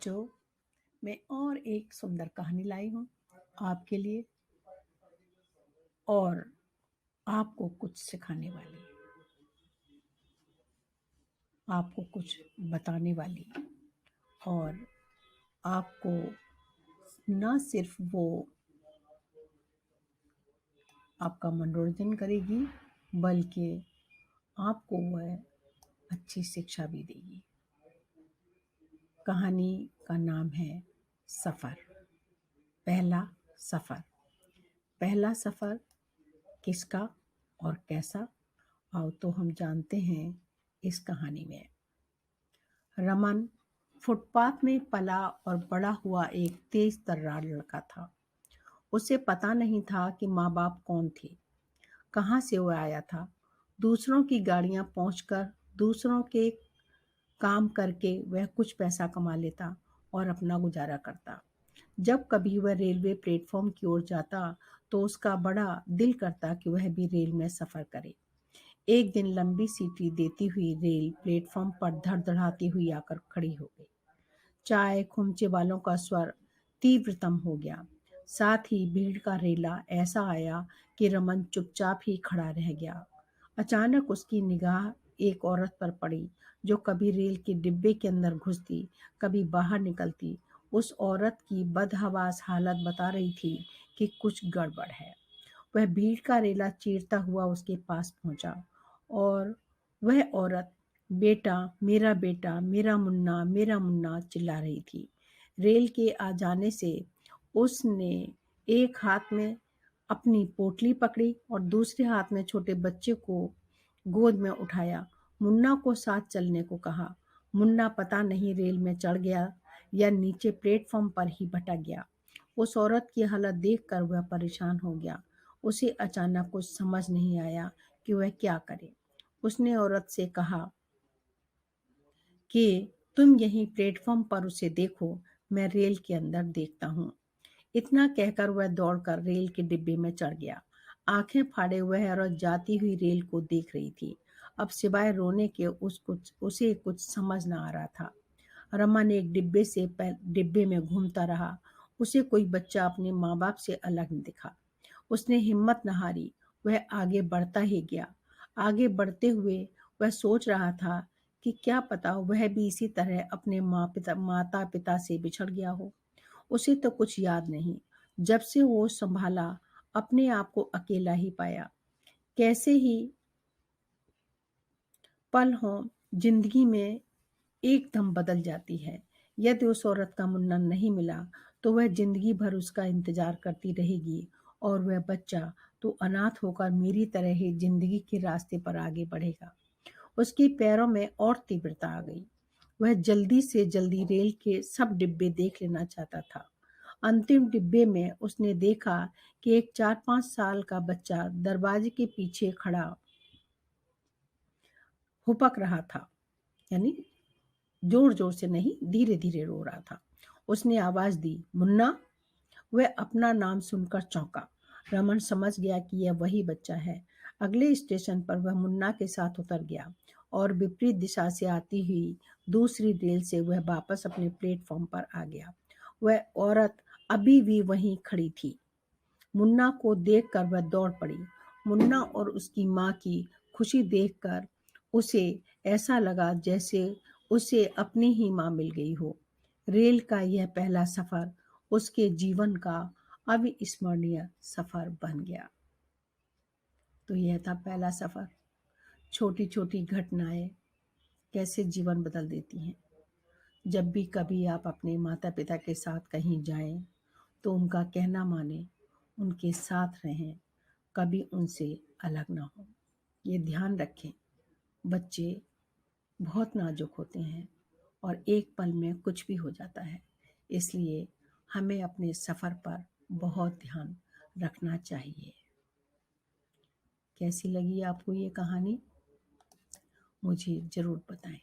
बच्चों, मैं और एक सुंदर कहानी लाई हूँ आपके लिए और आपको कुछ सिखाने वाली, आपको कुछ बताने वाली और आपको ना सिर्फ वो आपका मनोरंजन करेगी बल्कि आपको वह अच्छी शिक्षा भी देगी। कहानी का नाम है सफ़र। पहला सफ़र। पहला सफ़र किसका और कैसा, आओ तो हम जानते हैं इस कहानी में। रमन फुटपाथ में पला और बड़ा हुआ एक तेज तर्रार लड़का था। उसे पता नहीं था कि माँ बाप कौन थे, कहाँ से वो आया था। दूसरों की गाड़ियाँ पहुँचकर दूसरों के काम करके वह कुछ पैसा कमा लेता और अपना गुजारा करता। जब कभी वह रेलवे प्लेटफॉर्म की ओर जाता तो उसका बड़ा दिल करता कि वह भी रेल में सफ़र करे। एक दिन लंबी सीटी देती हुई रेल प्लेटफॉर्म पर धड़धड़ाती हुई आकर खड़ी हो गई। चाय खुमचे वालों का स्वर तीव्रतम हो गया। साथ ही भीड़ का रेला ऐसा आया कि रमन चुपचाप ही खड़ा रह गया। अचानक उसकी निगाह एक औरत पर पड़ी जो कभी रेल के डिब्बे के अंदर घुसती, कभी बाहर निकलती। उस औरत की बदहवास हालत बता रही थी कि कुछ गड़बड़ है। वह भीड़ का रेला चीरता हुआ उसके पास पहुंचा और वह औरत बेटा मेरा मुन्ना चिल्ला रही थी। रेल के आ जाने से उसने एक हाथ में अपनी पोटली पकड़ी और दूसरे हाथ में छोटे बच्चे को गोद में उठाया। मुन्ना को साथ चलने को कहा। मुन्ना पता नहीं रेल में चढ़ गया या नीचे प्लेटफॉर्म पर ही भटक गया। उस औरत की हालत देखकर वह परेशान हो गया। उसे अचानक कुछ समझ नहीं आया कि वह क्या करे। उसने औरत से कहा कि तुम यहीं प्लेटफॉर्म पर उसे देखो, मैं रेल के अंदर देखता हूँ। इतना कहकर वह दौड़कर रेल के डिब्बे में चढ़ गया। आंखें फाड़े वह औरत जाती हुई रेल को देख रही थी। अब सिवाय रोने के उसे कुछ समझ न आ रहा था। रमन एक डिब्बे में घूमता रहा। उसे कोई बच्चा अपने माँ बाप से अलग न दिखा। उसने हिम्मत न हारी, वह आगे बढ़ता ही गया। आगे बढ़ते हुए वह सोच रहा था कि क्या पता वह भी इसी तरह अपने माता पिता से बिछड़ गया हो। उसे तो कुछ याद नहीं। जब से वो संभाला, अपने आप को अकेला ही पाया। कैसे ही पल हो जिंदगी में एकदम बदल जाती है। यदि उस औरत का मुन्ना नहीं मिला तो वह जिंदगी भर उसका इंतजार करती रहेगी और वह बच्चा तो अनाथ होकर मेरी तरह ही जिंदगी के रास्ते पर आगे बढ़ेगा। उसके पैरों में और तीव्रता आ गई। वह जल्दी से जल्दी रेल के सब डिब्बे देख लेना चाहता था। अंतिम डिब्बे में उसने देखा कि एक 4-5 साल का बच्चा दरवाजे के पीछे खड़ा हुपक रहा था, यानी जोर जोर से नहीं, धीरे धीरे रो रहा था। उसने आवाज दी, मुन्ना। वह अपना नाम सुनकर चौंका। रमन समझ गया कि यह वही बच्चा है। अगले स्टेशन पर वह मुन्ना के साथ उतर गया और विपरीत दिशा से आती हुई दूसरी रेल से वह वापस अपने प्लेटफॉर्म पर आ गया। वह औरत अभी भी वहीं खड़ी थी। मुन्ना को देखकर वह दौड़ पड़ी। मुन्ना और उसकी माँ की खुशी देखकर उसे ऐसा लगा जैसे उसे अपनी ही माँ मिल गई हो। रेल का यह पहला सफर उसके जीवन का अविस्मरणीय सफर बन गया। तो यह था पहला सफर। छोटी छोटी घटनाएं कैसे जीवन बदल देती हैं। जब भी कभी आप अपने माता पिता के साथ कहीं जाएं तो उनका कहना माने, उनके साथ रहें, कभी उनसे अलग ना हो। ये ध्यान रखें, बच्चे बहुत नाजुक होते हैं और एक पल में कुछ भी हो जाता है। इसलिए हमें अपने सफ़र पर बहुत ध्यान रखना चाहिए। कैसी लगी आपको ये कहानी? मुझे ज़रूर बताएं।